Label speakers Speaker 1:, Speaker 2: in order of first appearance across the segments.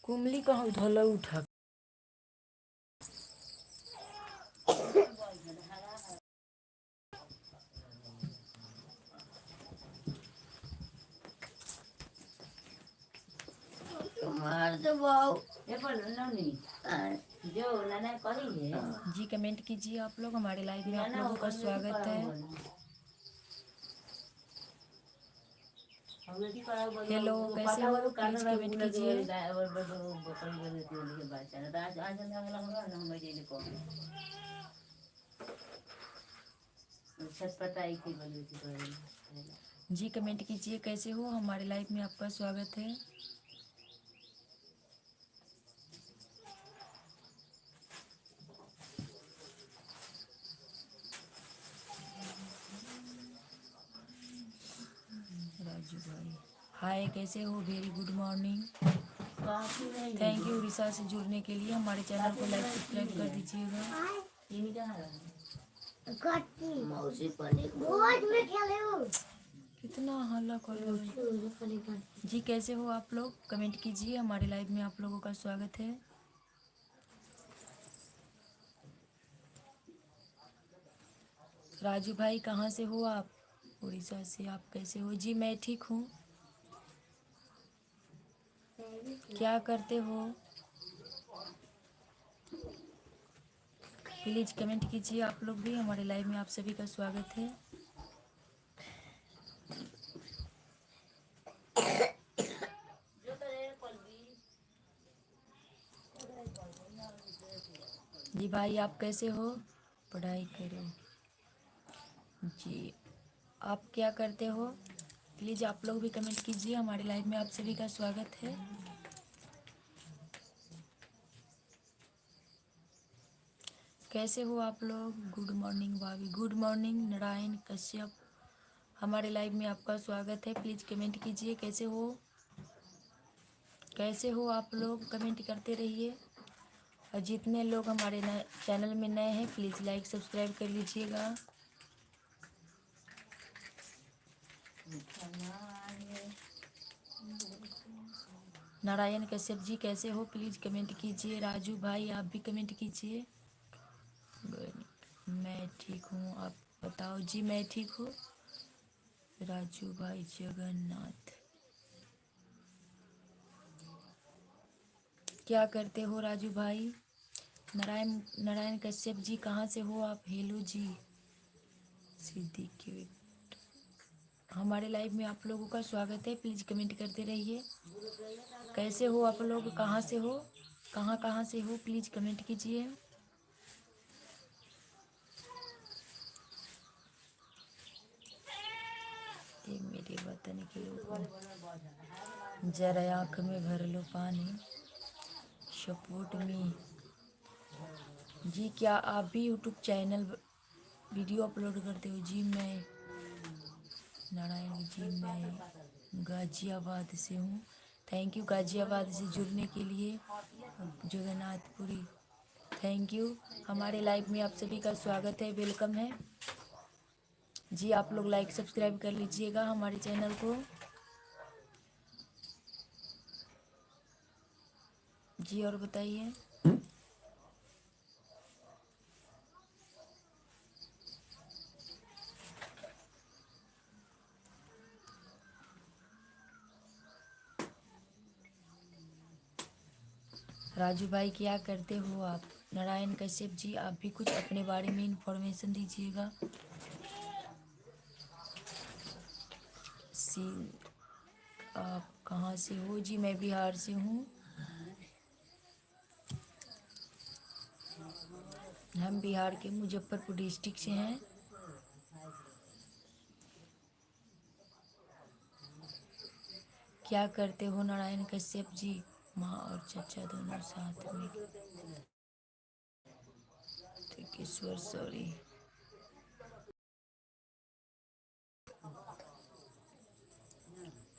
Speaker 1: कुमली कहाँ धोलो उठा मार दो बाऊ ये पर नहीं जो नाना करी है जी। कमेंट कीजिए आप लोग, हमारे लाइव में आप लोगों का स्वागत है। हेलो, कैसे हो? प्लीज कमेंट कीजिए। जी कमेंट कीजिए, कैसे हो? हमारे लाइव में आपका स्वागत है। राजू भाई हाय, कैसे हो? Very good morning. Thank you रिसा से जुड़ने के लिए। हमारे चैनल को लाइक सब्सक्राइब कर दीजिएगा। कितना हल्ला कर रहे हो जी। कैसे हो आप लोग? कमेंट कीजिए, हमारे लाइव में आप लोगों का स्वागत है। राजू भाई कहाँ से हो आप? उड़ीसा से। आप कैसे हो? जी मैं ठीक हूँ। क्या करते हो? प्लीज कमेंट कीजिए आप लोग भी। हमारे लाइव में आप सभी का स्वागत है। जी भाई आप कैसे हो? पढ़ाई करो जी। आप क्या करते हो? प्लीज़ आप लोग भी कमेंट कीजिए। हमारे लाइव में आप सभी का स्वागत है। कैसे हो आप लोग? गुड मॉर्निंग भाभी। Good morning Narayan Kashyap. हमारे लाइव में आपका स्वागत है। प्लीज़ कमेंट कीजिए, कैसे हो? कैसे हो आप लोग? कमेंट करते रहिए। और जितने लोग हमारे चैनल में नए हैं प्लीज़ लाइक सब्सक्राइब कर लीजिएगा। नारायण कश्यप जी कैसे हो? प्लीज़ कमेंट कीजिए। राजू भाई आप भी कमेंट कीजिए। मैं ठीक हूँ, आप बताओ जी। मैं ठीक हूँ। राजू भाई जगन्नाथ क्या करते हो राजू भाई? नारायण कश्यप जी कहाँ से हो आप? हेलो जी। सिद्दीकी हमारे लाइव में आप लोगों का स्वागत है। प्लीज़ कमेंट करते रहिए। कैसे हो आप लोग? कहाँ से हो? कहाँ से हो? प्लीज़ कमेंट कीजिए। मेरे वतन के लोगों जरा आँख में भर लो पानी, सपोर्ट मी जी। क्या आप भी यूट्यूब चैनल वीडियो अपलोड करते हो? जी मैं नारायण जी मैं गाजियाबाद से हूँ। थैंक यू गाजियाबाद से जुड़ने के लिए। Jagannathpuri thank you. हमारे लाइव में आप सभी का स्वागत है, वेलकम है जी। आप लोग लाइक सब्सक्राइब कर लीजिएगा हमारे चैनल को जी। और बताइए। राजू भाई क्या करते हो आप? नारायण कश्यप जी आप भी कुछ अपने बारे में इंफॉर्मेशन दीजिएगा। सी आप कहाँ से हो? जी मैं बिहार से हूँ। हम बिहार के मुजफ्फरपुर डिस्ट्रिक्ट से हैं। क्या करते हो नारायण कश्यप जी? माँ और चचा दोनों साथ में। ईश्वर सॉरी।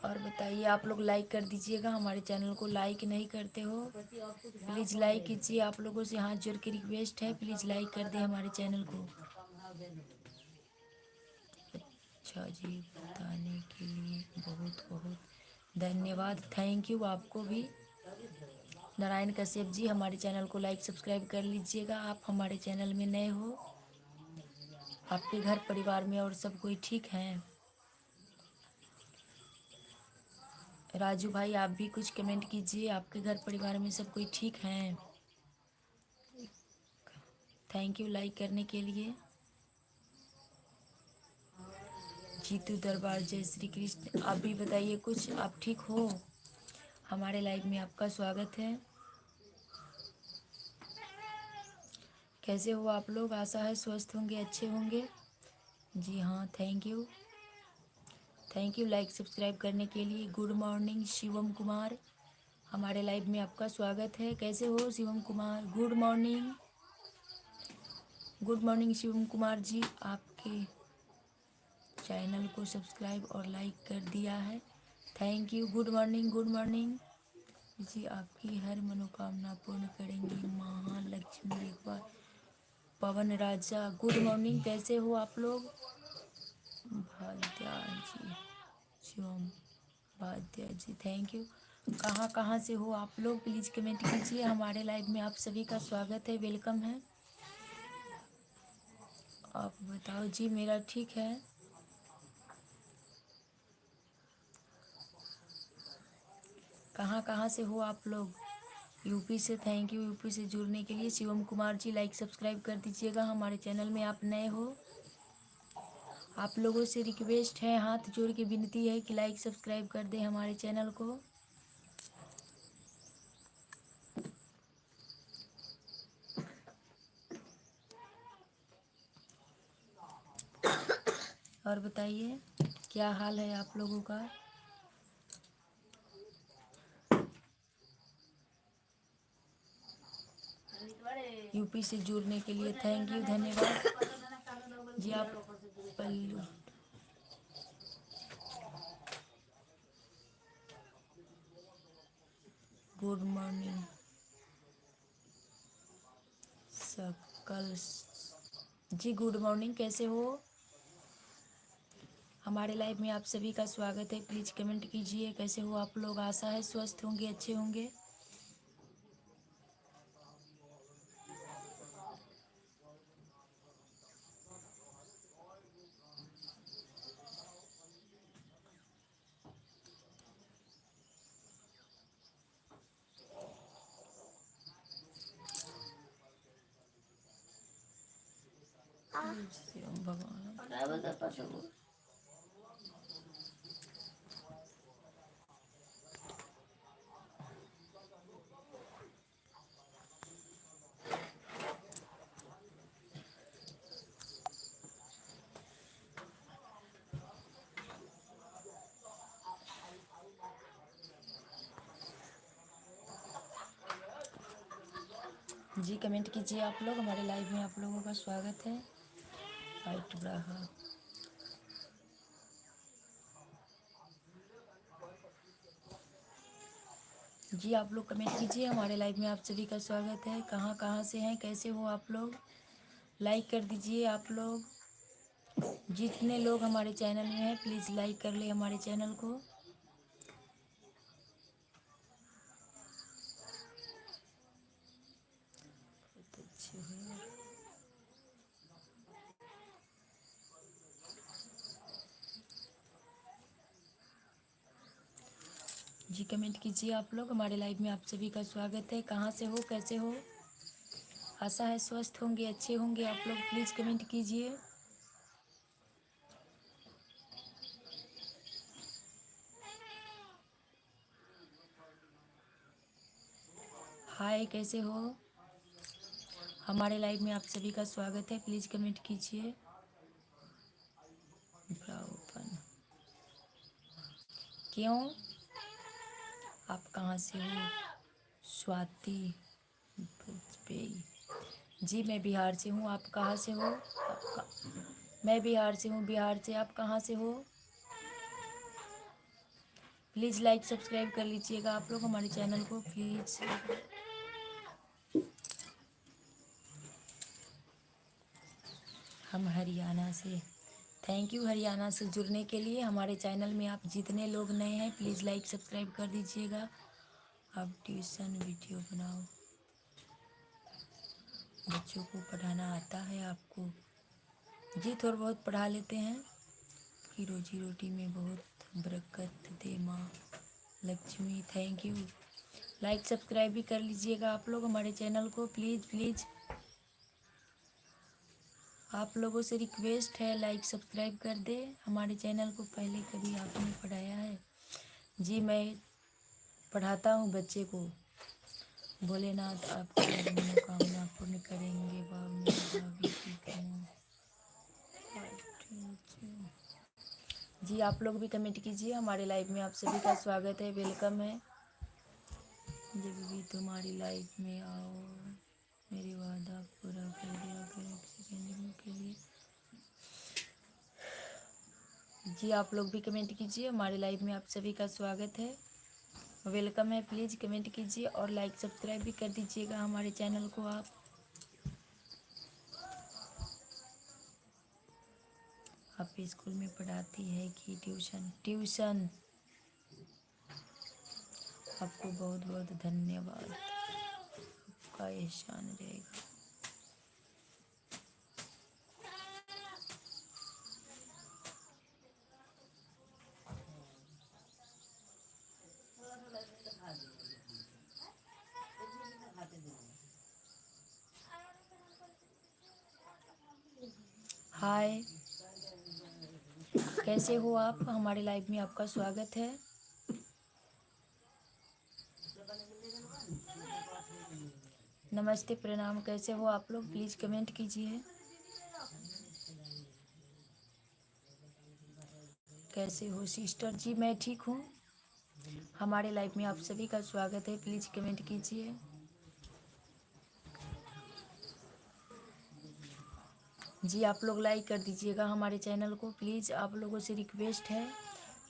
Speaker 1: और बताइए। आप लोग लाइक कर दीजिएगा। हमारे चैनल को लाइक नहीं करते हो, प्लीज़ लाइक कीजिए। आप लोगों से हाथ जोड़ के रिक्वेस्ट है, प्लीज़ लाइक कर दें हमारे चैनल को। अच्छा जी, बताने के लिए बहुत बहुत धन्यवाद, थैंक यू आपको भी। नारायण कश्यप जी, हमारे चैनल को लाइक सब्सक्राइब कर लीजिएगा। आप हमारे चैनल में नए हो। आपके घर परिवार में और सब कोई ठीक हैं? राजू भाई, आप भी कुछ कमेंट कीजिए। आपके घर परिवार में सब कोई ठीक हैं? थैंक यू लाइक करने के लिए। जीतू दरबार, जय श्री कृष्ण। आप भी बताइए कुछ, आप ठीक हो? हमारे लाइव में आपका स्वागत है। कैसे हो आप लोग? आशा है स्वस्थ होंगे, अच्छे होंगे। जी हाँ, thank you. Thank you like subscribe करने के लिए। गुड मॉर्निंग शिवम कुमार, हमारे लाइव में आपका स्वागत है। कैसे हो Shivam Kumar? Good morning. Good morning Shivam Kumar ji, आपके चैनल को सब्सक्राइब और लाइक कर दिया है, thank you. Good morning, good morning जी। आपकी हर मनोकामना पूर्ण करेंगी महालक्ष्मी एक बार। पवन राजा, गुड मॉर्निंग। कैसे हो आप लोग? भाद्या जी, शिवम भाद्या जी, थैंक यू। कहाँ कहाँ से हो आप लोग? प्लीज़ कमेंट कीजिए। हमारे लाइव में आप सभी का स्वागत है, वेलकम है। आप बताओ जी। मेरा ठीक है। कहाँ कहाँ से हो आप लोग? यूपी से, थैंक यू यूपी से जुड़ने के लिए। शिवम कुमार जी, लाइक सब्सक्राइब कर दीजिएगा। हमारे चैनल में आप नए हो। आप लोगों से रिक्वेस्ट है, हाथ जोड़ के विनती है कि लाइक सब्सक्राइब कर दें हमारे चैनल को। और बताइए क्या हाल है आप लोगों का? यूपी से जुड़ने के लिए थैंक यू, धन्यवाद जी। आप पल्लू, गुड मॉर्निंग सकल जी, गुड मॉर्निंग। कैसे हो? हमारे लाइव में आप सभी का स्वागत है। प्लीज़ कमेंट कीजिए। कैसे हो आप लोग? आशा है स्वस्थ होंगे, अच्छे होंगे। भगवान, जी कमेंट कीजिए आप लोग। हमारे लाइव में आप लोगों का स्वागत है। राइट ब्राहा जी, आप लोग कमेंट कीजिए। हमारे लाइव में आप सभी का स्वागत है। कहाँ कहाँ से हैं? कैसे हो आप लोग? लाइक कर दीजिए आप लोग। जितने लोग हमारे चैनल में हैं प्लीज़ लाइक कर ले हमारे चैनल को। बहुत अच्छे हुए। जी कमेंट कीजिए आप लोग। हमारे लाइव में आप सभी का स्वागत है। कहाँ से हो? कैसे हो? आशा है स्वस्थ होंगे, अच्छे होंगे आप लोग। प्लीज़ कमेंट कीजिए। हाय, कैसे हो? हमारे लाइव में आप सभी का स्वागत है। प्लीज़ कमेंट कीजिए। ब्राउपन, क्यों? आप कहाँ से हो? स्वाति वाजपेयी जी, मैं बिहार से हूँ। आप कहाँ से हो? मैं बिहार से हूँ। बिहार से आप कहाँ से हो? प्लीज़ लाइक सब्सक्राइब कर लीजिएगा आप लोग हमारे चैनल को, प्लीज़। हम हरियाणा से, थैंक यू हरियाणा से जुड़ने के लिए। हमारे चैनल में आप जितने लोग नए हैं प्लीज़ लाइक सब्सक्राइब कर दीजिएगा। आप ट्यूशन वीडियो बनाओ, बच्चों को पढ़ाना आता है आपको? जी थोड़ा बहुत पढ़ा लेते हैं कि रोजी रोटी में बहुत बरकत दे माँ Lakshmi. Thank you. Like subscribe भी कर लीजिएगा आप लोग हमारे चैनल को, प्लीज़ प्लीज़ आप लोगों से रिक्वेस्ट है लाइक सब्सक्राइब कर दे हमारे चैनल को। पहले कभी आपने पढ़ाया है? जी मैं पढ़ाता हूँ बच्चे को। भोलेनाथ आपकी हर मनोकामना पूर्ण करेंगे। भाभी ठीक हूँ। जी आप लोग भी कमेंट कीजिए। हमारे लाइव में आप सभी का स्वागत है, वेलकम है। जब भी तुम्हारी लाइफ में आओ मेरी वादा पूरा कर दिया कर एक सेकेंड के लिए। जी आप लोग भी कमेंट कीजिए। हमारे लाइव में आप सभी का स्वागत है, वेलकम है। प्लीज़ कमेंट कीजिए और लाइक सब्सक्राइब भी कर दीजिएगा हमारे चैनल को। आप स्कूल में पढ़ाती है कि ट्यूशन? ट्यूशन। आपको बहुत बहुत धन्यवाद, आपका एहसान रहेगा। हाय, कैसे हो आप? हमारे लाइव में आपका स्वागत है। नमस्ते, प्रणाम, कैसे हो आप लोग? प्लीज़ कमेंट कीजिए। कैसे हो सिस्टर? जी मैं ठीक हूँ। हमारे लाइव में आप सभी का स्वागत है, प्लीज़ कमेंट कीजिए। जी आप लोग लाइक कर दीजिएगा हमारे चैनल को, प्लीज़ आप लोगों से रिक्वेस्ट है,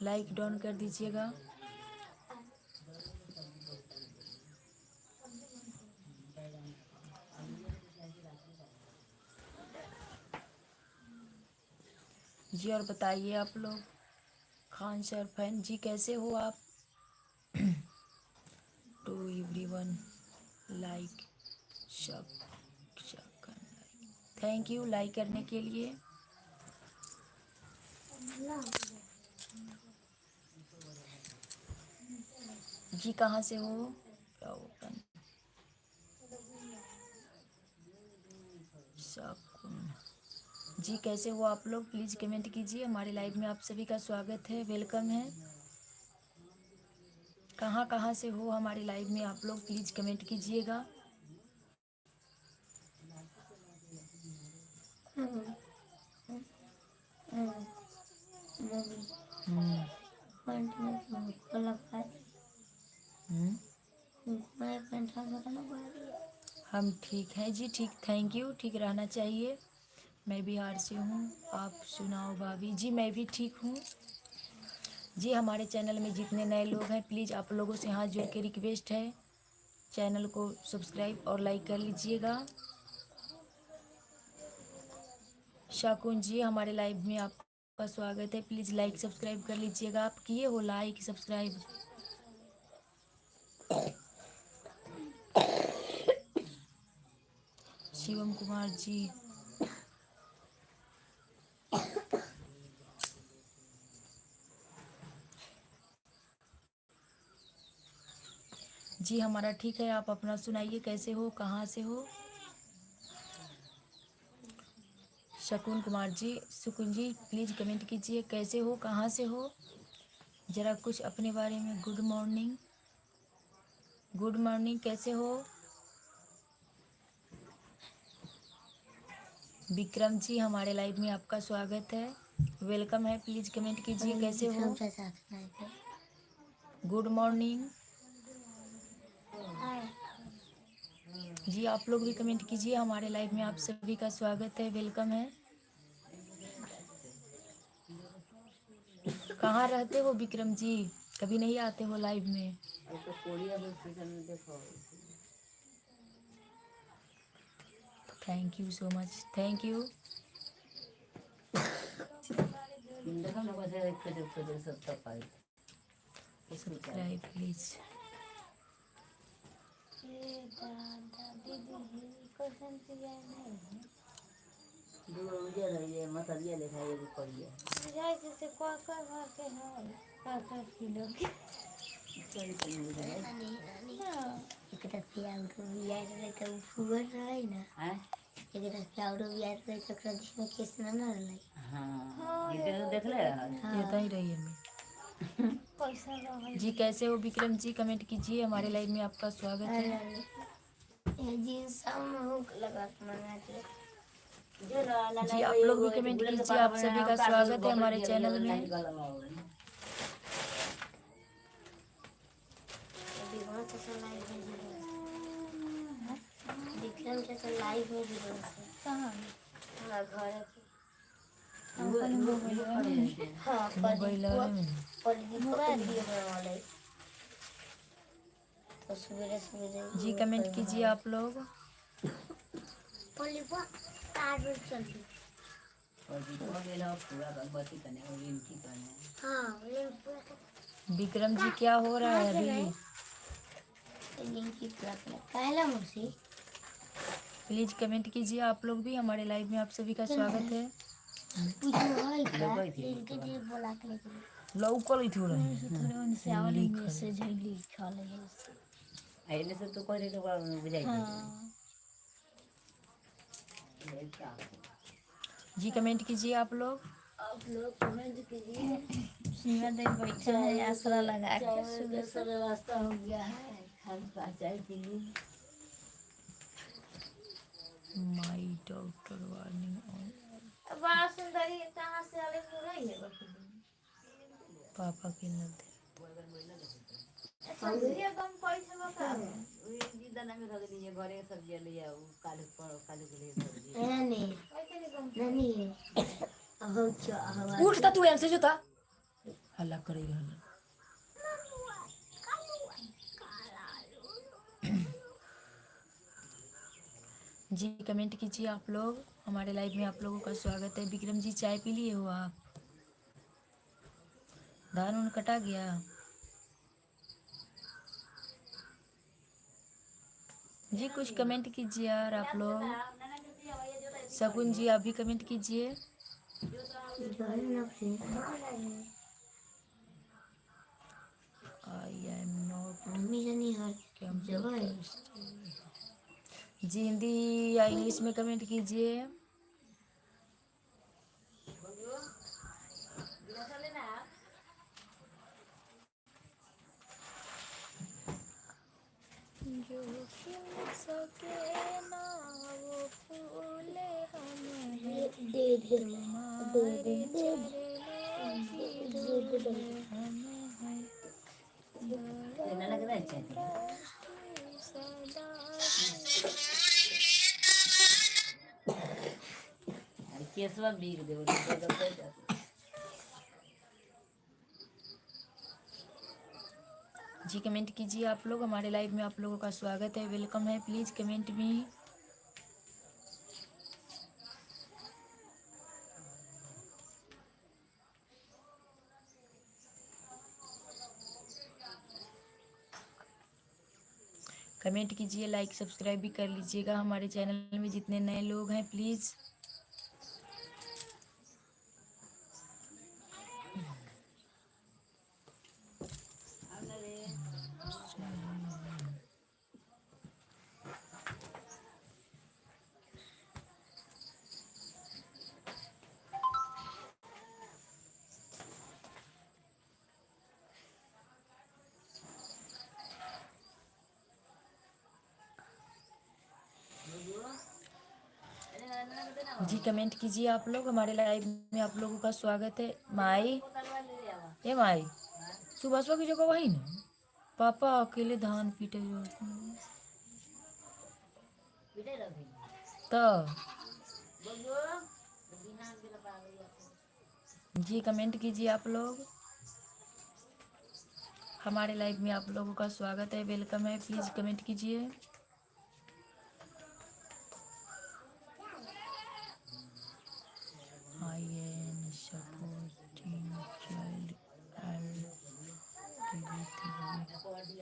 Speaker 1: लाइक डाउन कर दीजिएगा। जी और बताइए आप लोग। खान सर फैन जी कैसे हो आप? To everyone like thank you like करने के लिए। जी कहाँ से हो? ओपन शकुन जी कैसे हो आप लोग? प्लीज़ कमेंट कीजिए। हमारे लाइव में आप सभी का स्वागत है, वेलकम है। कहाँ कहाँ से हो हमारे लाइव में आप लोग? प्लीज़ कमेंट कीजिएगा। हम ठीक हैं जी, ठीक, थैंक यू। ठीक रहना चाहिए। मैं बिहार से हूँ, आप सुनाओ भाभी? जी मैं भी ठीक हूँ। जी हमारे चैनल में जितने नए लोग हैं प्लीज़ आप लोगों से हाथ जोड़ के रिक्वेस्ट है, चैनल को सब्सक्राइब और लाइक कर लीजिएगा। शाकुन जी हमारे लाइव में आपका स्वागत है, प्लीज़ लाइक सब्सक्राइब कर लीजिएगा। आप किए हो लाइक सब्सक्राइब? शिवम कुमार जी जी हमारा ठीक है, आप अपना सुनाइए, कैसे हो, कहाँ से हो? शकुन कुमार जी, सुकुन जी प्लीज़ कमेंट कीजिए, कैसे हो, कहाँ से हो? ज़रा कुछ अपने बारे में। गुड मॉर्निंग, गुड मॉर्निंग, कैसे हो? विक्रम जी हमारे लाइव में आपका स्वागत है, वेलकम है। प्लीज़ कमेंट कीजिए, कैसे हो? गुड मॉर्निंग जी आप लोग भी कमेंट कीजिए। हमारे लाइव में आप सभी का स्वागत है, वेलकम है। कहाँ रहते हो विक्रम जी? कभी नहीं आते हो लाइव में? Thank you so much, thank you. Subscribe please. देता ही रही हमें। जी कैसे हो विक्रम जी, कमेंट कीजिए। हमारे लाइव में आपका स्वागत है। जी आप लोग भी कमेंट कीजिए। आप सभी का स्वागत है हमारे चैनल में। मोबाइल जी कमेंट कीजिए आप लोग। विक्रम जी क्या हो रहा है अभी? प्लीज कमेंट कीजिए आप लोग भी। हमारे लाइव में आप सभी का स्वागत है। लौकल थी जी कमेंट कीजिए आप लोग। कमेंट कीजिए। बैठा है आसरा लगा के सुबह से रास्ता हो गया है। चाय पीली। माई डॉक्टर वार्निंग ऑन। कहाँ से पापा की नदी उठता तू ऐसे जोता हल्ला करे रहना। जी कमेंट कीजिए आप लोग। हमारे लाइव में आप लोगों का स्वागत है। विक्रम जी चाय पी लिए हो आप? धान उन कटा गया? जी कुछ कमेंट कीजिए यार आप लोग। शगुन जी आप भी कमेंट कीजिए। आई एम नॉट जी हिंदी या इंग्लिश में कमेंट कीजिए। जो खिल सके ना वो फूले हमें तुम्हारे चरणों की धूल हमें है सदा। केसवा बीग दे जी कमेंट कीजिए आप लोग। हमारे लाइव में आप लोगों का स्वागत है, वेलकम है। प्लीज कमेंट में। कमेंट कीजिए, लाइक सब्सक्राइब भी कर लीजिएगा हमारे चैनल में जितने नए लोग हैं प्लीज़। जी कमेंट कीजिए आप लोग। हमारे लाइव में आप लोगों का स्वागत है। माई ये माई सुबह सुबह की जगह वही ना पापा अकेले धान पीटे तो जी कमेंट कीजिए आप लोग। हमारे लाइव में आप लोगों का स्वागत है, वेलकम है। प्लीज कमेंट कीजिए। I an shut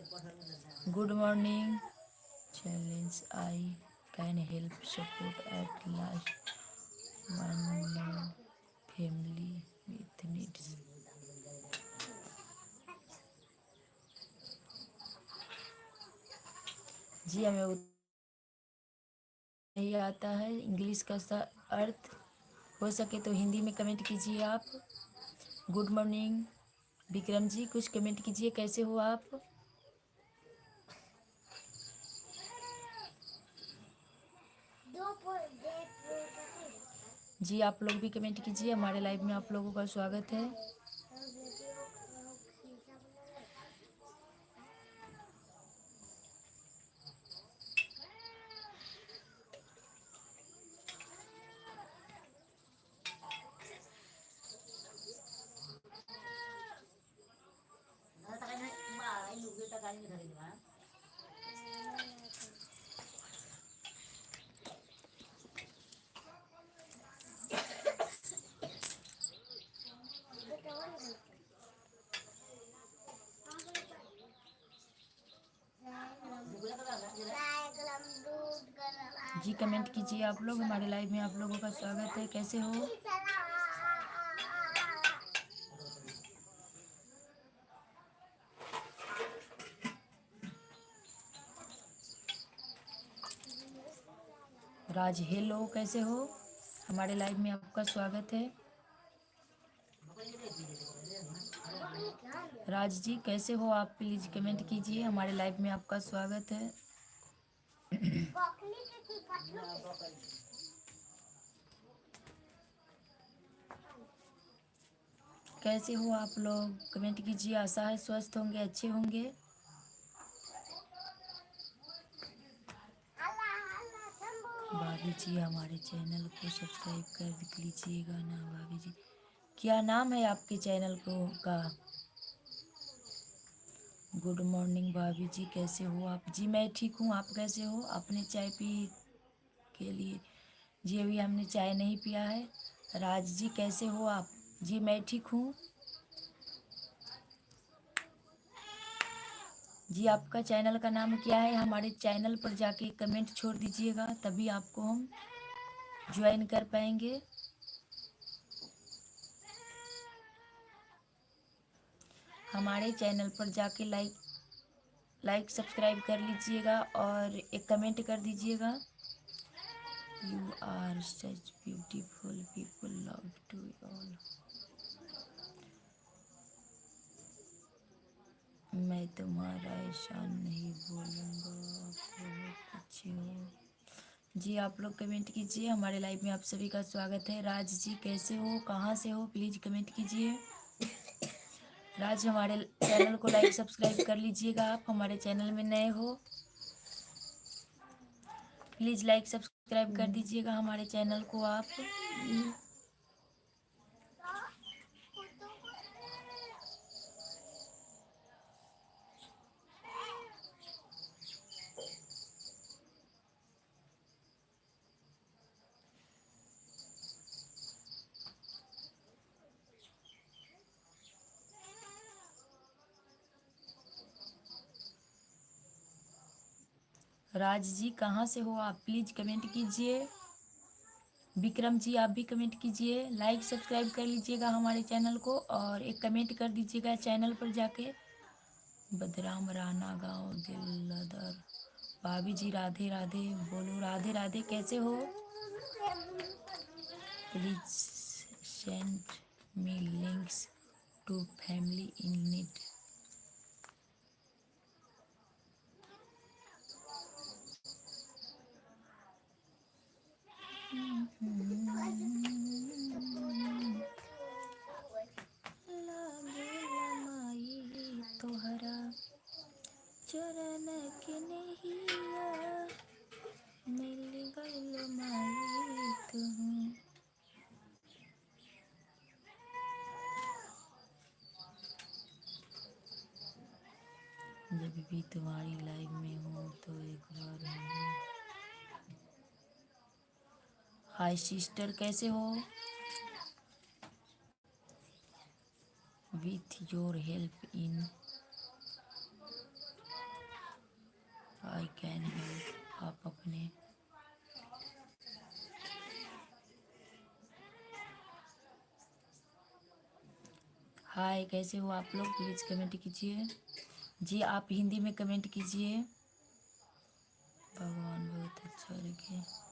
Speaker 1: good morning challenge I can help support at last one family with needs. जी हमें नहीं आता है इंग्लिश का अर्थ, हो सके तो हिंदी में कमेंट कीजिए आप। गुड मॉर्निंग विक्रम जी, कुछ कमेंट कीजिए, कैसे हो आप? जी आप लोग भी कमेंट कीजिए, हमारे लाइव में आप लोगों का स्वागत है। जी कमेंट कीजिए आप लोग, हमारे लाइव में आप लोगों का स्वागत है, कैसे हो? राज हेलो, कैसे हो? हमारे लाइव में आपका स्वागत है। राज जी कैसे हो आप? प्लीज कमेंट कीजिए, हमारे लाइव में आपका स्वागत है। कैसे हो आप लोग? कमेंट कीजिए, आशा है स्वस्थ होंगे, अच्छे होंगे। भाभी जी हमारे चैनल को सब्सक्राइब कर लीजिएगा ना भाभी जी। क्या नाम है आपके चैनल को का? गुड मॉर्निंग भाभी जी, कैसे हो आप? जी मैं ठीक हूँ, आप कैसे हो? आपने चाय पी के लिए? जी अभी हमने चाय नहीं पिया है। राज जी कैसे हो आप? जी मैं ठीक हूँ। जी आपका चैनल का नाम क्या है? हमारे चैनल पर जाके कमेंट छोड़ दीजिएगा, तभी आपको हम ज्वाइन कर पाएंगे। हमारे चैनल पर जाके लाइक सब्सक्राइब कर लीजिएगा और एक कमेंट कर दीजिएगा। You are such beautiful people, love to all. मैं तुम्हारा एहसान नहीं बोलूँगा, आप बहुत अच्छे हो। जी आप लोग कमेंट कीजिए, हमारे लाइव में आप सभी का स्वागत है। राज जी कैसे हो, कहाँ से हो? प्लीज़ कमेंट कीजिए। राज हमारे चैनल को लाइक सब्सक्राइब कर लीजिएगा, आप हमारे चैनल में नए हो प्लीज़ लाइक सब्सक्राइब कर दीजिएगा हमारे चैनल को आप। राज जी कहाँ से हो आप? प्लीज़ कमेंट कीजिए। विक्रम जी आप भी कमेंट कीजिए, लाइक सब्सक्राइब कर लीजिएगा हमारे चैनल को और एक कमेंट कर दीजिएगा चैनल पर जाके। बदराम राणा गाँव दिलदार। भाभी जी राधे राधे बोलो, राधे राधे, कैसे हो? Please send me links to family in need. तोहरा चरण के नहिया मिल गइल माई कहूँ। जब भी तुम्हारी लाइफ में हो तो एक बार मुझे। हाय सिस्टर कैसे हो? With your help in I can help. आप अपने हाय, कैसे हो आप लोग? प्लीज़ कमेंट कीजिए जी। आप हिंदी में कमेंट कीजिए। भगवान बहुत अच्छा रखे।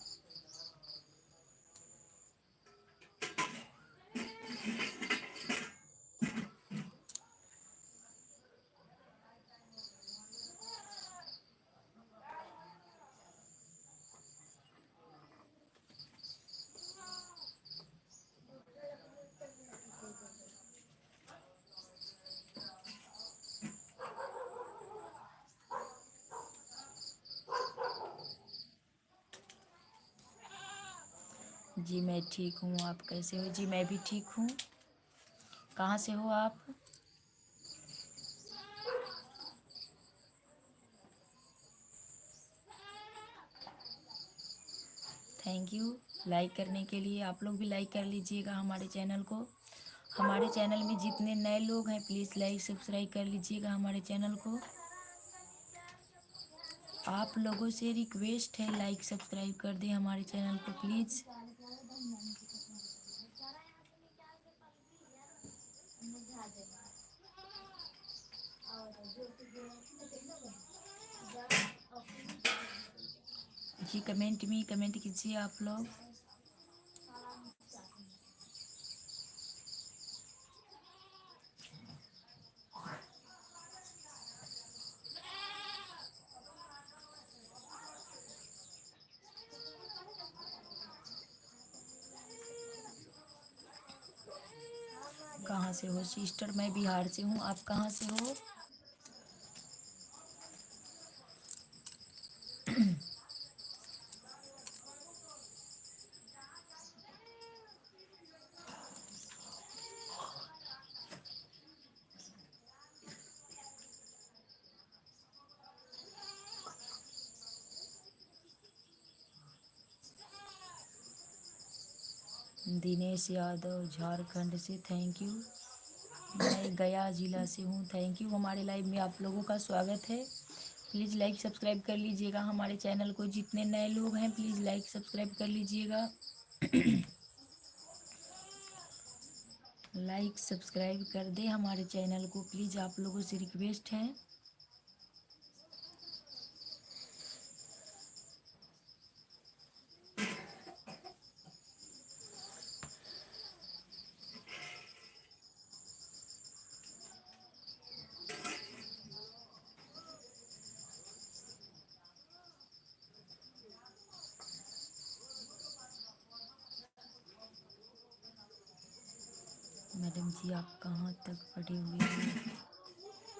Speaker 1: जी मैं ठीक हूँ, आप कैसे हो? जी मैं भी ठीक हूँ। कहाँ से हो आप? थैंक यू लाइक करने के लिए। आप लोग भी लाइक कर लीजिएगा हमारे चैनल को। हमारे चैनल में जितने नए लोग हैं प्लीज़ लाइक सब्सक्राइब कर लीजिएगा हमारे चैनल को। आप लोगों से रिक्वेस्ट है लाइक सब्सक्राइब कर दें हमारे चैनल को प्लीज़। जी कमेंट में कमेंट कीजिए आप लोग। कहाँ से हो सिस्टर? मैं बिहार से हूँ। आप कहाँ से हो? दिनेश यादव झारखंड से, थैंक यू। मैं गया जिला से हूँ, थैंक यू। हमारे लाइव में आप लोगों का स्वागत है। प्लीज़ लाइक सब्सक्राइब कर लीजिएगा हमारे चैनल को। जितने नए लोग हैं प्लीज़ लाइक सब्सक्राइब कर लीजिएगा। लाइक सब्सक्राइब कर दे हमारे चैनल को प्लीज़, आप लोगों से रिक्वेस्ट है। मैडम जी आप कहाँ तक पढ़े हुए हो?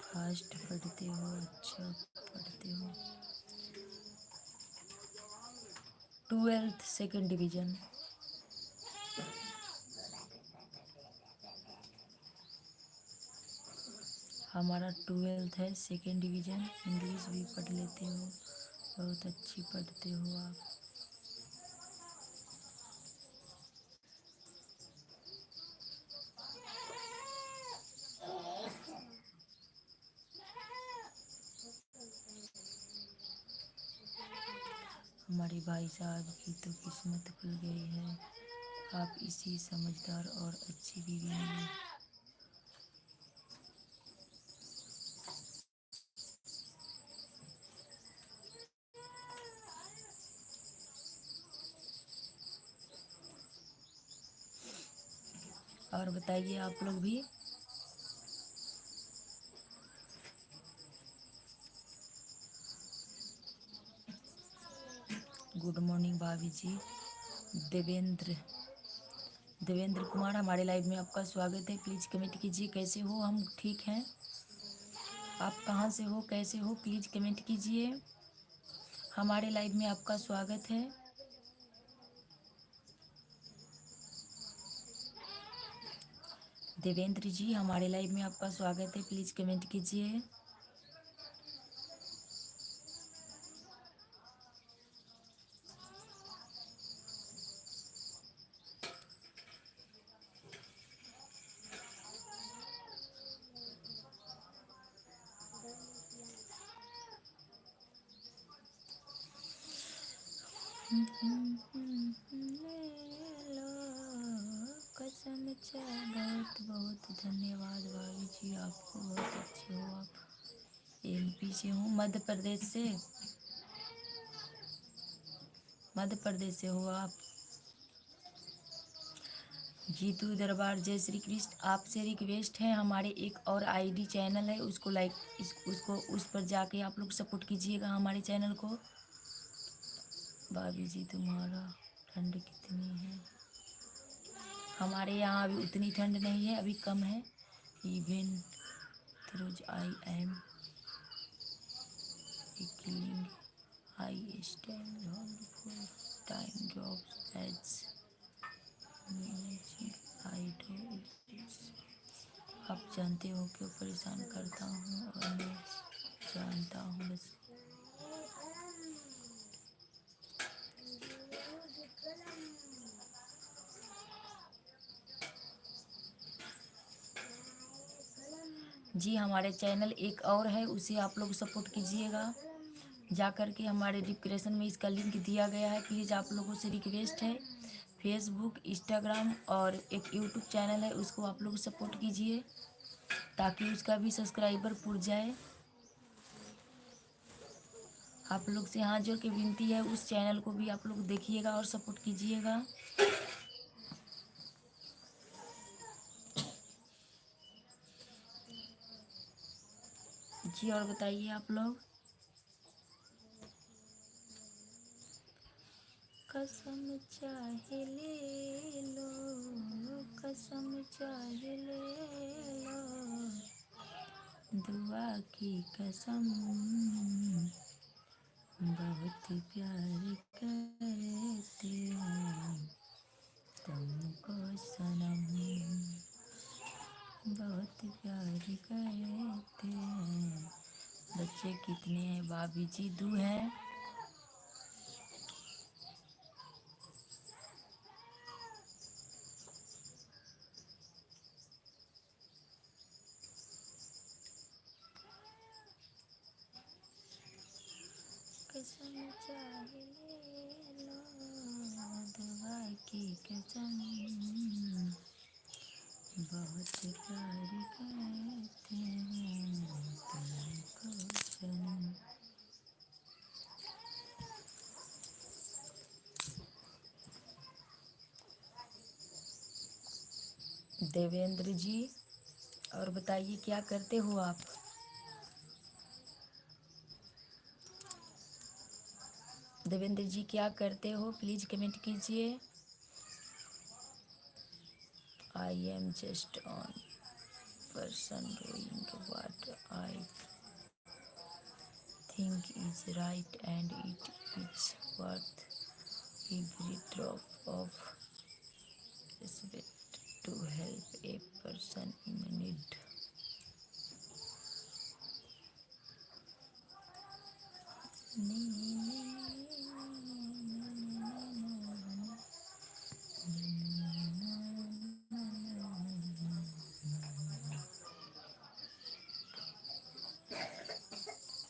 Speaker 1: फास्ट पढ़ते हो? अच्छा पढ़ते हो। 12th second division. हमारा 12th है, सेकेंड डिवीज़न। इंग्लिश भी पढ़ लेते हो, बहुत अच्छी पढ़ते हो आप। हमारे भाई साहब की तो किस्मत खुल गई है, आप इसी समझदार और अच्छी बीवी मिली। और बताइए आप लोग भी। गुड मॉर्निंग भाभी जी। देवेंद्र देवेंद्र कुमार, हमारे लाइव में आपका स्वागत है। प्लीज़ कमेंट कीजिए कैसे हो? हम ठीक हैं। आप कहाँ से हो, कैसे हो? प्लीज़ कमेंट कीजिए। हमारे लाइव में आपका स्वागत है। देवेंद्र जी हमारे लाइव में आपका स्वागत है, प्लीज़ कमेंट कीजिए। ले लो कसम चाहे। बहुत बहुत धन्यवाद भाभी जी, आपको। बहुत अच्छे हो आप। एमपी से हूँ, मध्य प्रदेश से। मध्य प्रदेश से हो आप। जीतू दरबार, जय श्री कृष्ण। आपसे रिक्वेस्ट है, हमारे एक और आईडी चैनल है, उसको लाइक उसको उस पर जाके आप लोग सपोर्ट कीजिएगा हमारे चैनल को। भाभी जी तुम्हारा ठंड कितनी है? हमारे यहाँ अभी उतनी ठंड नहीं है, अभी कम है। Even throws I am killing I stand on full time jobs as I do. आप जानते हो क्यों परेशान करता हूँ, और मैं जानता हूँ बस। जी हमारे चैनल एक और है, उसे आप लोग सपोर्ट कीजिएगा जा कर के। हमारे डिस्क्रिप्शन में इसका लिंक दिया गया है। प्लीज़ आप लोगों से रिक्वेस्ट है, फेसबुक, इंस्टाग्राम और एक यूट्यूब चैनल है, उसको आप लोग सपोर्ट कीजिए ताकि उसका भी सब्सक्राइबर पूर जाए। आप लोग से हाथ जोड़ के विनती है, उस चैनल को भी आप लोग देखिएगा और सपोर्ट कीजिएगा। जी और बताइए आप लोग। कसम चाहे ले लो, कसम चाहे ले लो, दुआ की कसम, बहुत प्यार करते हैं तुमको सनम, बहुत प्यार करते हैं। बच्चे कितने हैं भाभी जी? 2 हैं। कसम चाहे ले लो, दुआ की कसम, बहुत प्यार करते हैं तुमको सनम। देवेंद्र जी और बताइए क्या करते हो आप? देवेंद्र जी क्या करते हो, प्लीज़ कमेंट कीजिए। I am just on person doing what I think is right and it is worth every drop of sweat to help a person in need.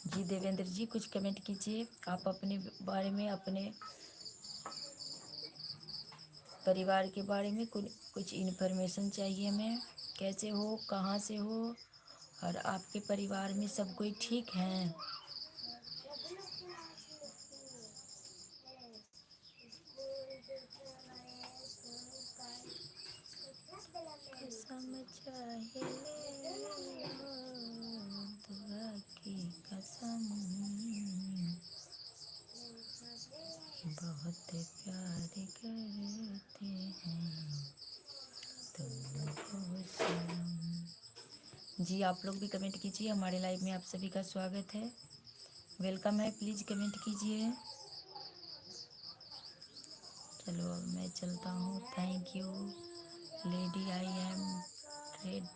Speaker 1: जी देवेंद्र जी कुछ कमेंट कीजिए, आप अपने बारे में, अपने परिवार के बारे में कुछ इन्फॉर्मेशन चाहिए हमें। कैसे हो, कहाँ से हो, और आपके परिवार में सब कोई ठीक हैं? कसम चाहे ले लो, दुआ की कसम, बहुत प्यार करते हैं तुमको सनम। जी आप लोग भी कमेंट कीजिए, हमारे लाइव में आप सभी का स्वागत है, वेलकम है। प्लीज़ कमेंट कीजिए। चलो अब मैं चलता हूँ। Thank you lady, I am trade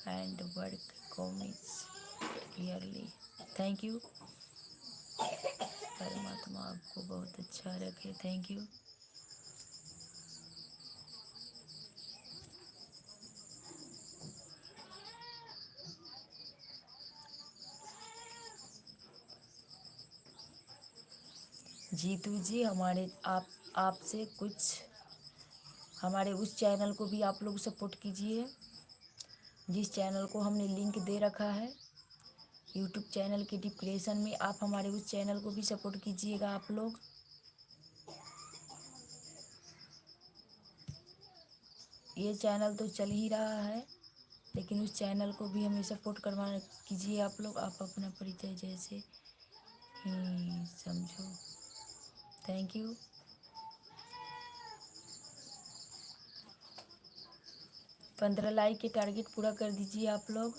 Speaker 1: and work comics yearly. Thank you, परमात्मा आपको बहुत अच्छा रखे। Thank you. जीतू जी, हमारे आपसे कुछ हमारे उस चैनल को भी आप लोग सपोर्ट कीजिए जिस चैनल को हमने लिंक दे रखा है यूट्यूब चैनल के डिस्क्रिप्शन में। आप हमारे उस चैनल को भी सपोर्ट कीजिएगा आप लोग। ये चैनल तो चल ही रहा है लेकिन उस चैनल को भी हमें सपोर्ट करवा कीजिए आप लोग। आप अपना परिचय जैसे ही समझो। Thank you. 15 लाइक के टारगेट पूरा कर दीजिए आप लोग।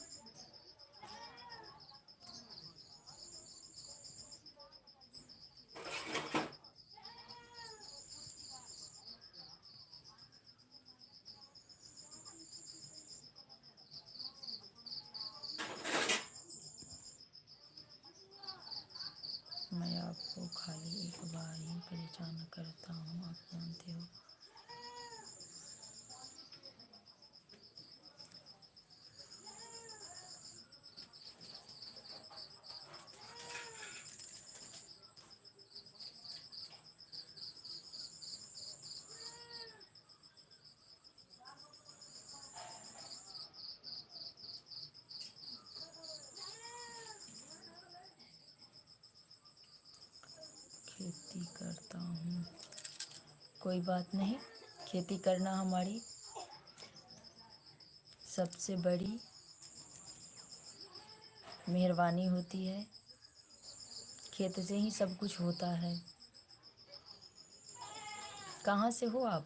Speaker 1: मैं आपको खाली एक बार ही परेशान करता हूँ, आप जानते हो। खेती करता हूँ, कोई बात नहीं। खेती करना हमारी सबसे बड़ी मेहरबानी होती है। खेत से ही सब कुछ होता है। कहाँ से हो आप?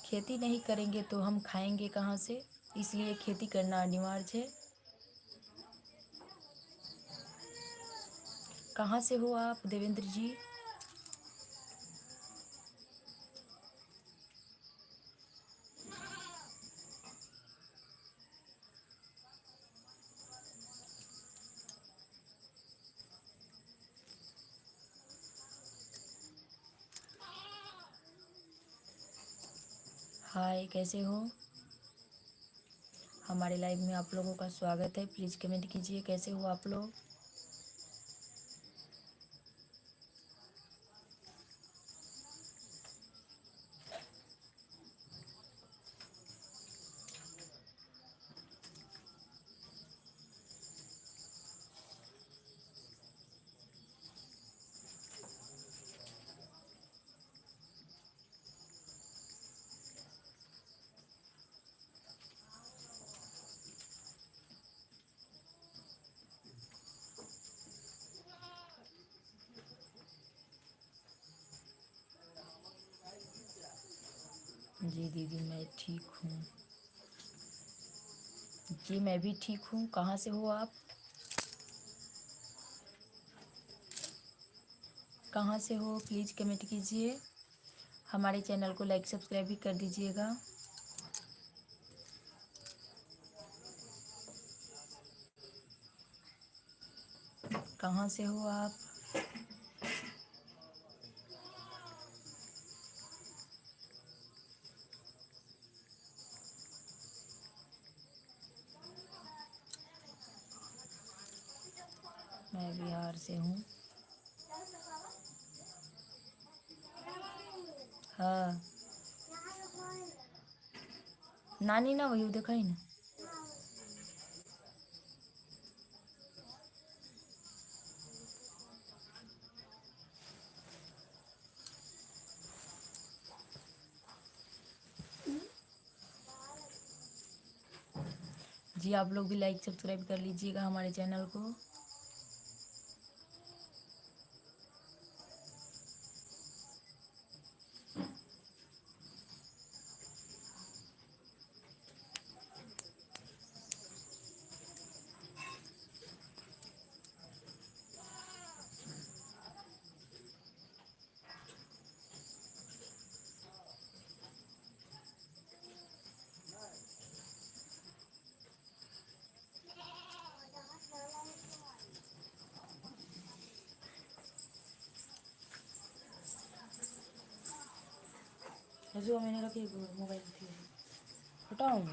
Speaker 1: खेती नहीं करेंगे तो हम खाएंगे कहाँ से, इसलिए खेती करना अनिवार्य है। कहाँ से हो आप देवेंद्र जी? हाय, कैसे हो? हमारे लाइव में आप लोगों का स्वागत है। प्लीज़ कमेंट कीजिए कैसे हो आप लोग। जी दीदी, मैं ठीक हूँ। जी मैं भी ठीक हूँ। कहाँ से हो आप? कहाँ से हो प्लीज़ कमेंट कीजिए। हमारे चैनल को लाइक सब्सक्राइब भी कर दीजिएगा। कहाँ से हो आप? मैं बिहार से हूँ। हाँ, नानी ना वही देखा ही ना। जी आप लोग भी लाइक सब्सक्राइब कर लीजिएगा हमारे चैनल को। जो मैंने रखी मोबाइल थी हटाऊँ।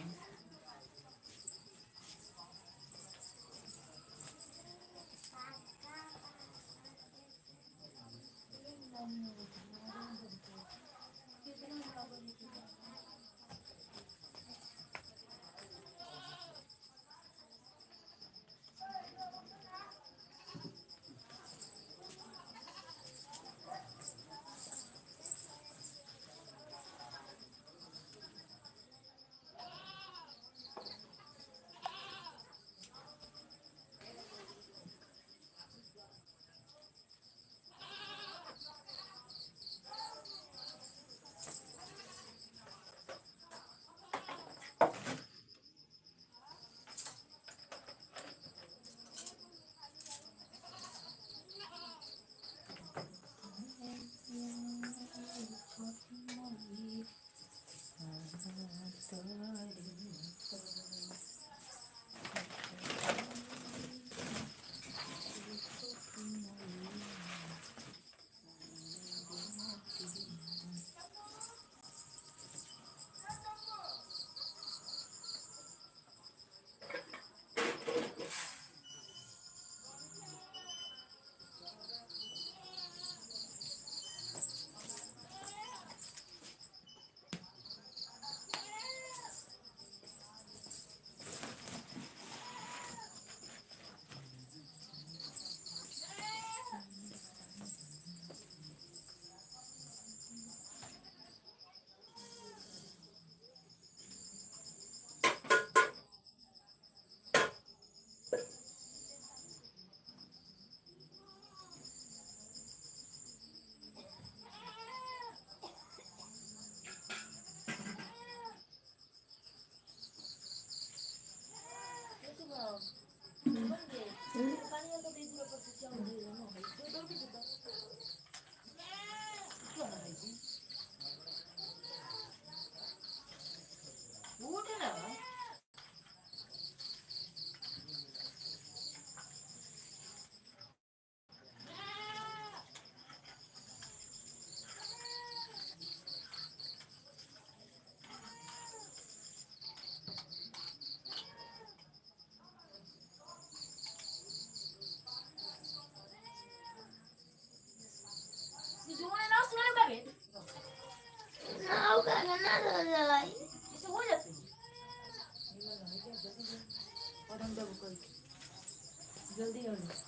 Speaker 1: जल्दी हो जाए।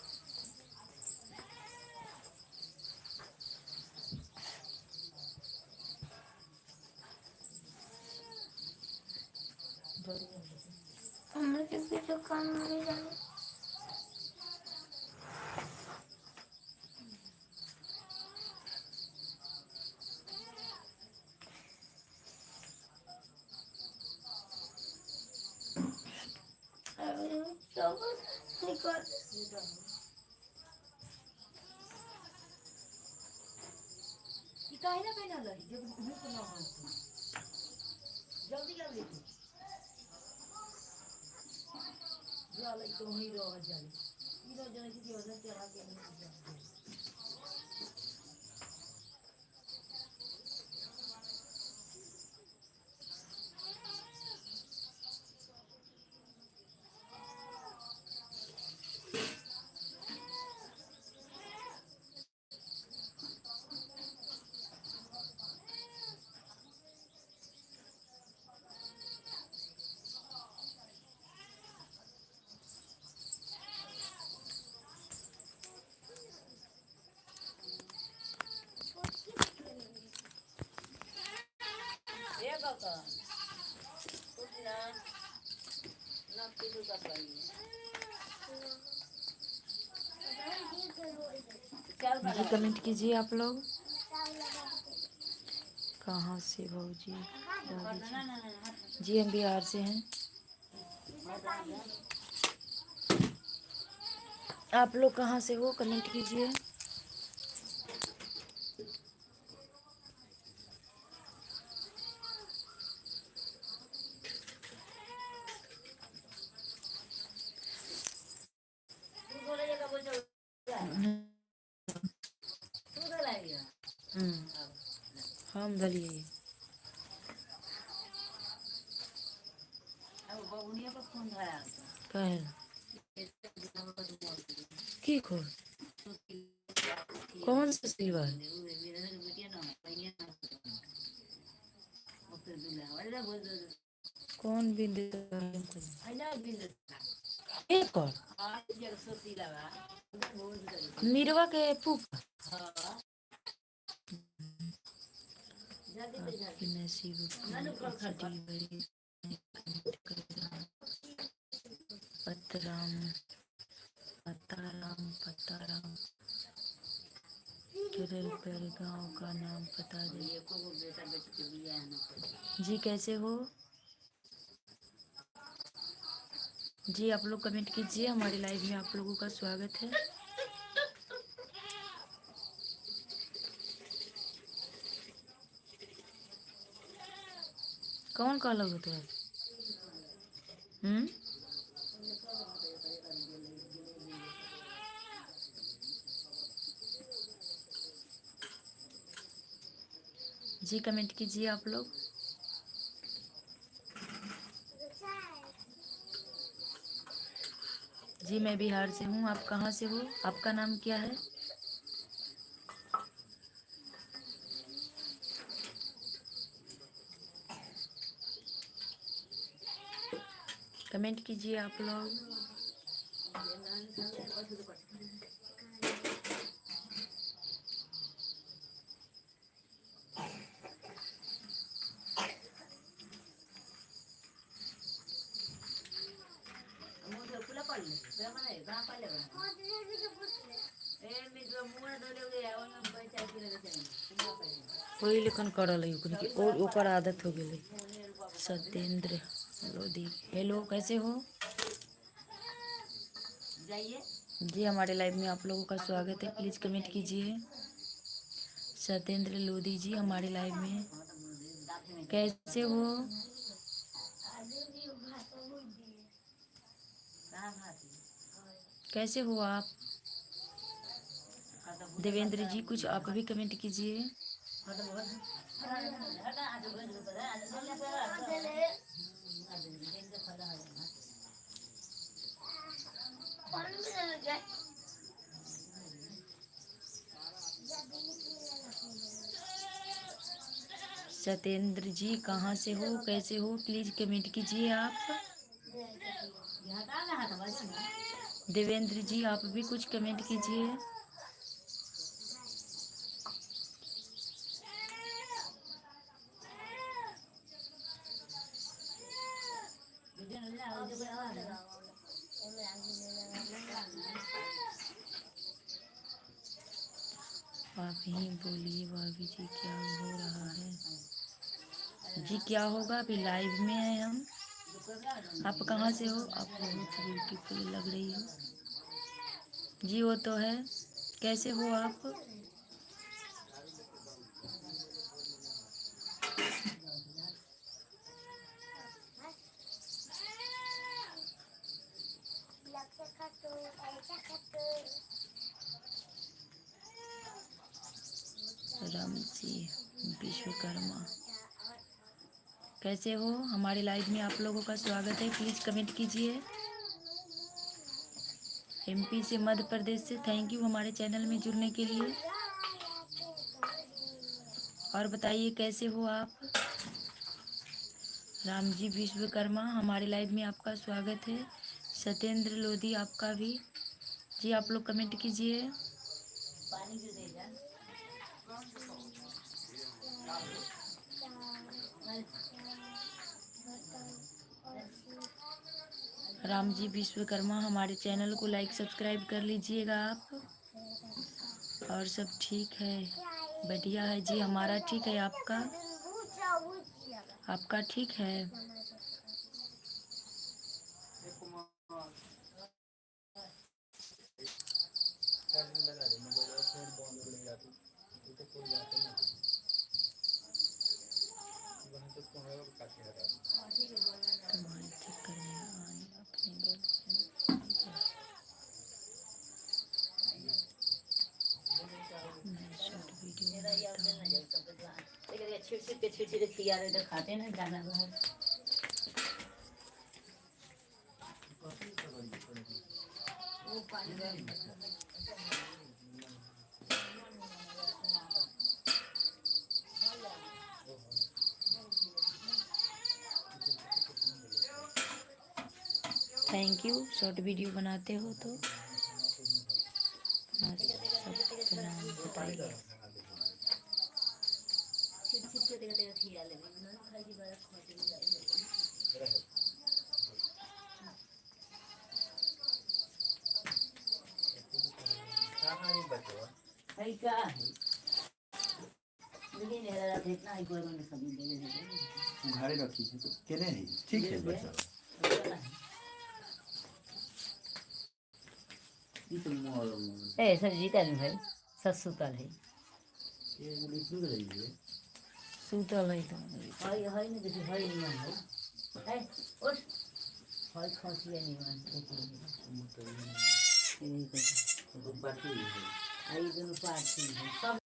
Speaker 2: हमने किसी जो काम नहीं जाने। निकल
Speaker 1: काहे ना पहना लगी जब मुंह को ना हो जल्दी जल्दी जा लगी तो ही रह जाए इधर जने की वजह से चढ़ा के नहीं जाए। ये बाका कुछ ना किलो का पानी जी कमेंट कीजिए आप लोग कहाँ से भाजी जी हम बिहार से हैं। आप लोग कहाँ से हो कमेंट कीजिए। हम भलिए कहे की को कौन सा सिल्वर कौन बिंद एक और मीरवा के फूफा आपकी नसीब पतराम पताराम पताराम केरल पर गांव का नाम बता दे जी कैसे हो जी आप लोग कमेंट कीजिए। हमारे लाइव में आप लोगों का स्वागत है। कौन का लग तो है जी कमेंट कीजिए आप लोग। जी मैं बिहार से हूँ। आप कहाँ से हो आपका नाम क्या है। कमेंट कीजिए आप लोग। कोई लेखन करल है और ओकर आदत हो गई। सत्येंद्र लोधी हेलो कैसे हो जी हमारे लाइव में आप लोगों का स्वागत है। प्लीज़ कमेंट कीजिए। सत्येंद्र लोधी जी हमारे लाइव में कैसे हो। कैसे हो आप देवेंद्र जी कुछ आप भी कमेंट कीजिए। सत्येंद्र जी कहाँ से हो कैसे हो प्लीज़ कमेंट कीजिए आप। देवेंद्र जी आप भी कुछ कमेंट कीजिए। आप ही बोलिए भाभी जी क्या हो रहा है। जी क्या होगा, अभी लाइव में है हम। आप कहाँ से हो? आप बहुत ब्यूटीफुल लग रही हो। जी वो तो है। कैसे हो आप? राम जी विश्वकर्मा कैसे हो? हमारे लाइव में आप लोगों का स्वागत है। प्लीज़ कमेंट कीजिए। एमपी से, मध्य प्रदेश से, थैंक यू हमारे चैनल में जुड़ने के लिए। और बताइए कैसे हो आप? राम जी विश्वकर्मा हमारे लाइव में आपका स्वागत है। सत्येंद्र लोधी आपका भी। जी आप लोग कमेंट कीजिए। राम जी विश्वकर्मा हमारे चैनल को लाइक सब्सक्राइब कर लीजिएगा आप। और सब ठीक है, बढ़िया है जी। हमारा ठीक है, आपका? आपका ठीक है। तुम्हारे चक्कर में आने अपनी गर्लफ्रेंड मैं शॉर्ट वीडियो बनाता हूँ। Thank you. शॉर्ट वीडियो बनाते हो तो सबका नाम बताइए।
Speaker 3: घरे रखी है तो केने है ठीक है बच्चा
Speaker 1: ए सर जीता नहीं भाई, सच सुतल है।
Speaker 3: ये बोली सुन रही है
Speaker 1: सुतल है तो हाय हाय नहीं देखी, हाय नहीं मान है। ए उठ, हाय खांसी नहीं मान
Speaker 3: तो पार्टी है
Speaker 1: आई दोनों पार्टी है सब।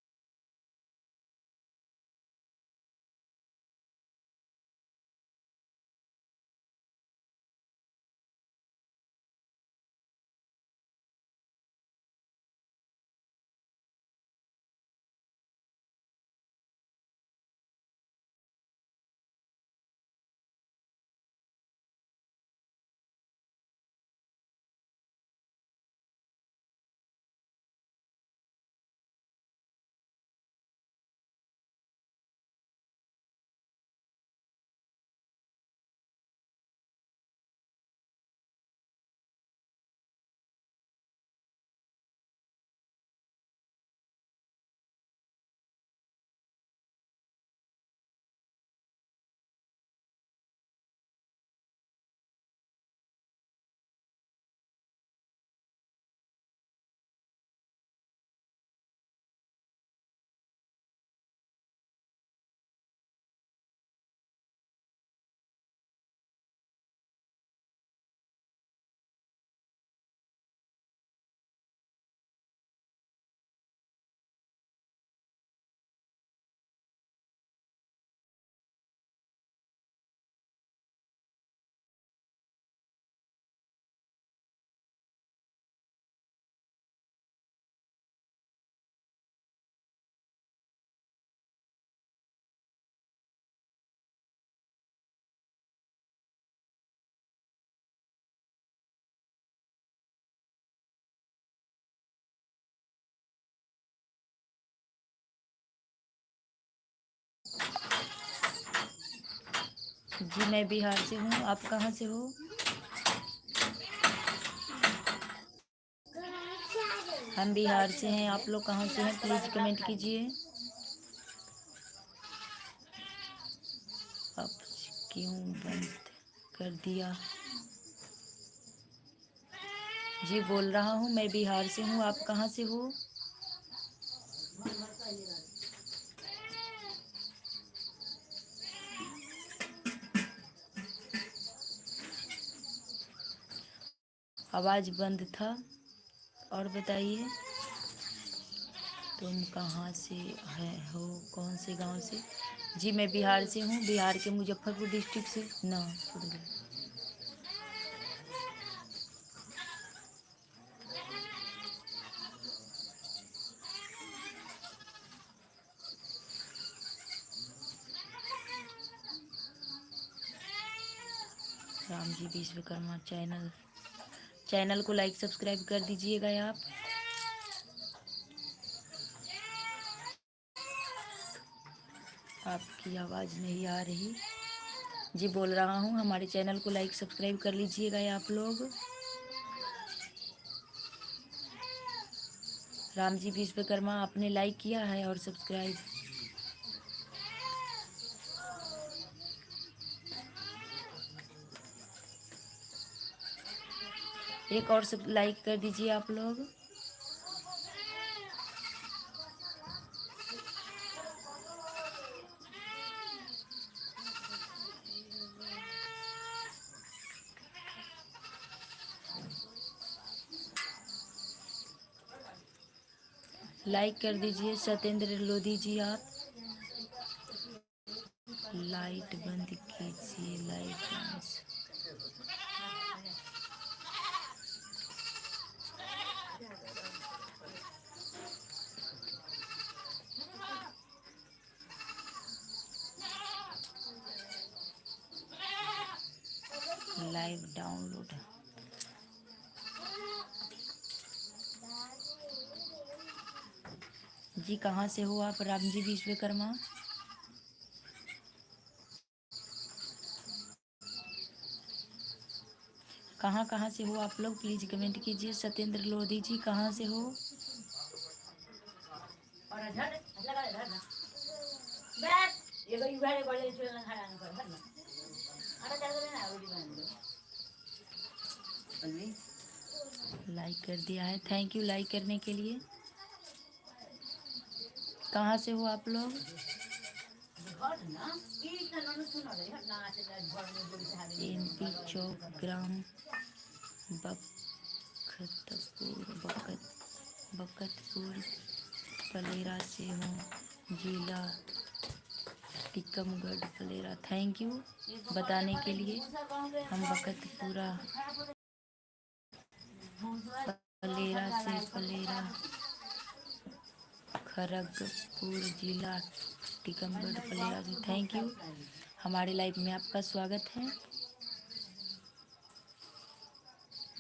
Speaker 1: जी मैं बिहार से हूँ, आप कहाँ से हो? हम बिहार से हैं, आप लोग कहाँ से हैं? प्लीज़ कमेंट कीजिए। अब क्यों बंद कर दिया? जी बोल रहा हूँ, मैं बिहार से हूँ, आप कहाँ से हो? आवाज़ बंद था। और बताइए, तुम कहाँ से हो, कौन से गांव से? जी मैं बिहार से हूँ, बिहार के मुजफ्फरपुर डिस्ट्रिक्ट से ना। राम जी विश्वकर्मा चैनल को लाइक सब्सक्राइब कर दीजिएगा आप। आपकी आवाज़ नहीं आ रही। जी बोल रहा हूँ, हमारे चैनल को लाइक सब्सक्राइब कर लीजिएगा आप लोग। राम जी विश्वकर्मा आपने लाइक किया है और सब्सक्राइब। एक और सब लाइक कर दीजिए आप लोग। लाइक कर दीजिए सत्येंद्र लोधी जी आप। लाइट बंद कीजिए, लाइट डांस। Live download. जी कहाँ से हो आप? राम जी विश्वकर्मा। कहाँ से हो आप लोग? प्लीज कमेंट कीजिए। सत्येंद्र लोधी जी कहाँ से हो? लाइक कर दिया है, थैंक यू लाइक करने के लिए। कहाँ से हो आप लोग? MP चौक ग्राम बकतपुर फलेरा से हूँ, जिला टीकमगढ़ फलेरा। थैंक यू बताने के लिए। हम बकतपुरा फलेरा खड़गपुर जिला टीकमगढ़ फलेरा से। थैंक यू, हमारे लाइफ में आपका स्वागत है।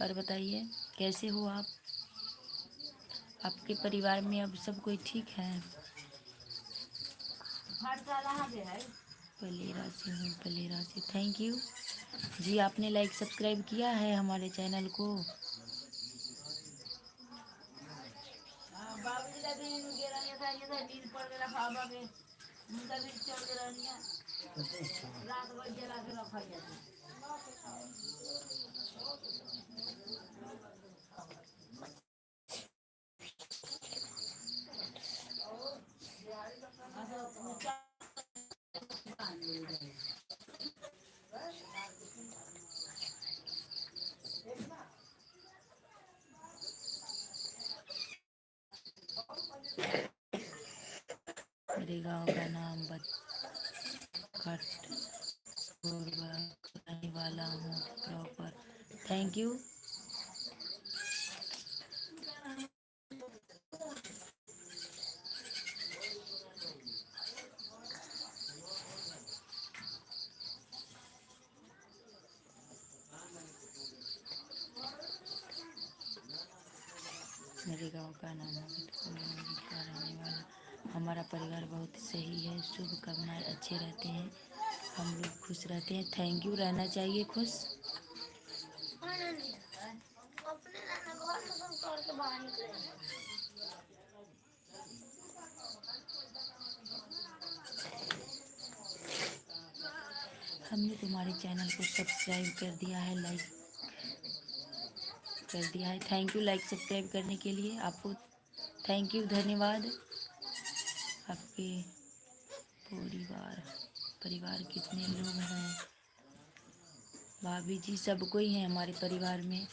Speaker 1: और बताइए कैसे हो आप? आपके परिवार में अब सब कोई ठीक है? फलेरा से हूँ, फलेरा से। थैंक यू जी, आपने लाइक सब्सक्राइब किया है हमारे चैनल को। मेरे गांव का नाम रहने वाला हूँ प्रॉपर। Thank you. मेरे गांव का नाम का रहने वाला। हमारा परिवार बहुत सही है, शुभकामनाएं अच्छे रहते हैं। हम लोग खुश रहते हैं। थैंक यू, रहना चाहिए खुश।
Speaker 2: अपने रहना घर में सब करके बाहर निकले।
Speaker 1: हमने तुम्हारे चैनल को सब्सक्राइब कर दिया है, लाइक कर दिया है। थैंक यू लाइक सब्सक्राइब करने के लिए आपको। थैंक यू, धन्यवाद। आपके परिवार कितने लोग हैं? भाभी जी सब कोई हैं हमारे परिवार में।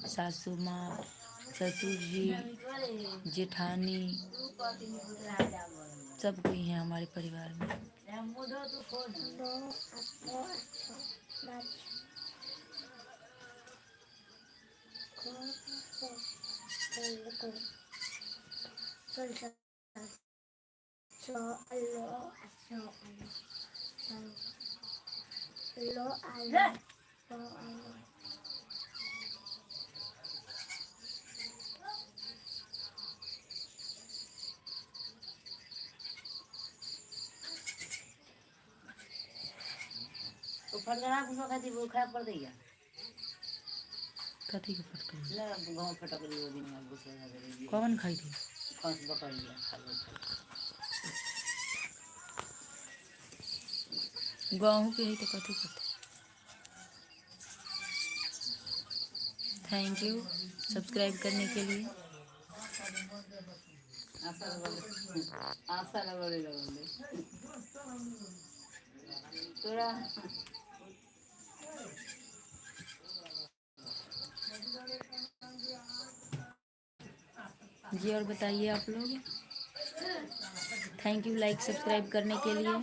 Speaker 1: सासू माँ, ससुर जी, जेठानी, सब कोई हैं हमारे परिवार में। कथी के फटक कौन खाई थी? गेहूँ के ही तो कथी करते। थैंक यू सब्सक्राइब करने के लिए। जी और बताइए आप लोग। थैंक यू लाइक सब्सक्राइब करने के लिए।